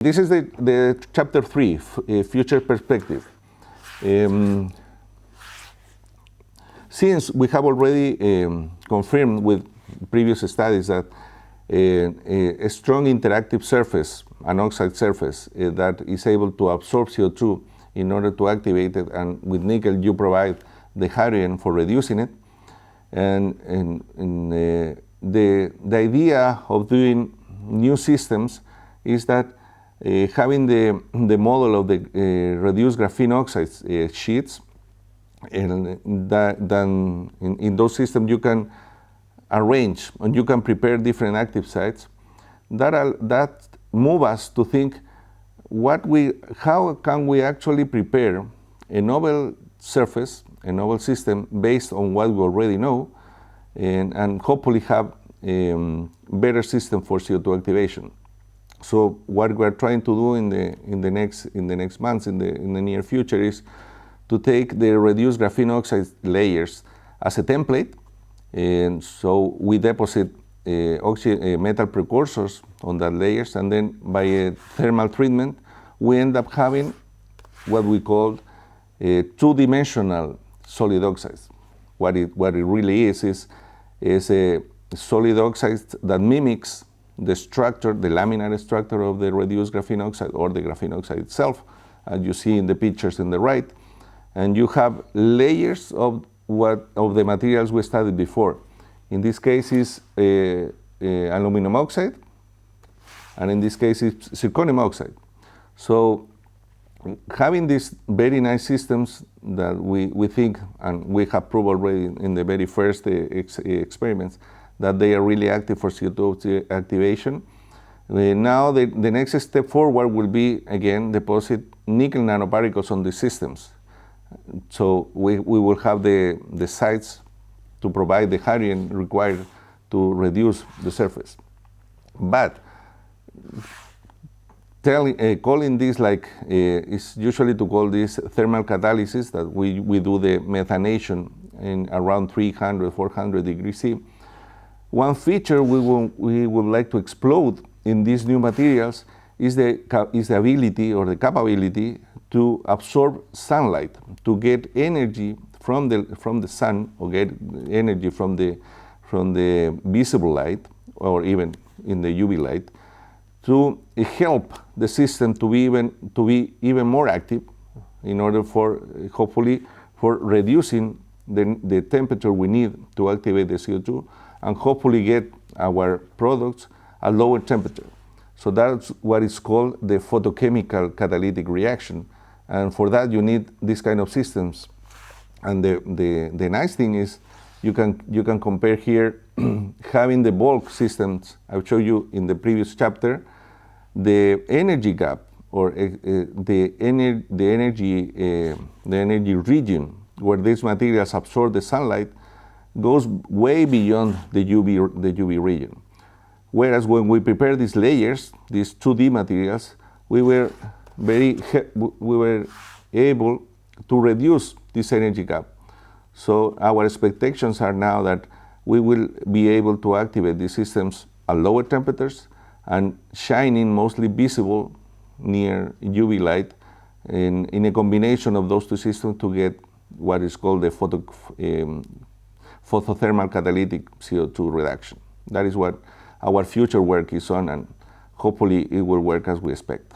This is the chapter 3, future perspective. Since we have already confirmed with previous studies that a strong interactive surface, an oxide surface, that is able to absorb CO2 in order to activate it, and with nickel you provide the hydrogen for reducing it. And the idea of doing new systems is that having the model of the reduced graphene oxide sheets, and then in those systems you can arrange and you can prepare different active sites that move us to think how can we actually prepare a novel surface, a novel system based on what we already know, and hopefully have a better system for CO2 activation. So what we're trying to do in the next months, in the near future, is to take the reduced graphene oxide layers as a template, and so we deposit metal precursors on that layers, and then by a thermal treatment we end up having what we call two-dimensional solid oxides. What it really is a solid oxide that mimics the structure, the laminar structure of the reduced graphene oxide, or the graphene oxide itself, as you see in the pictures in the right. And you have layers of the materials we studied before. In this case is aluminum oxide, and in this case it's zirconium oxide. So having these very nice systems that we think, and we have proved already in the very first experiments, that they are really active for CO2 activation. Now the next step forward will be, again, deposit nickel nanoparticles on the systems. So we will have the sites to provide the hydrogen required to reduce the surface. But calling this is usually to call this thermal catalysis, that we do the methanation in around 300, 400 degrees C. One feature we would like to explode in these new materials is the ability or the capability to absorb sunlight, to get energy from the sun, or get energy from the visible light, or even in the UV light, to help the system to be even more active, in order for hopefully for reducing the temperature we need to activate the CO2, and hopefully get our products at lower temperature. So that's what is called the photochemical catalytic reaction. And for that you need this kind of systems. And the nice thing is you can compare here having the bulk systems I showed you in the previous chapter. The energy gap, or the energy region where these materials absorb the sunlight, goes way beyond the UV region. Whereas when we prepare these layers, these 2D materials, we were able to reduce this energy gap. So our expectations are now that we will be able to activate these systems at lower temperatures and shining, mostly visible near UV light, in a combination of those two systems to get what is called the photothermal catalytic CO2 reduction. That is what our future work is on, and hopefully it will work as we expect.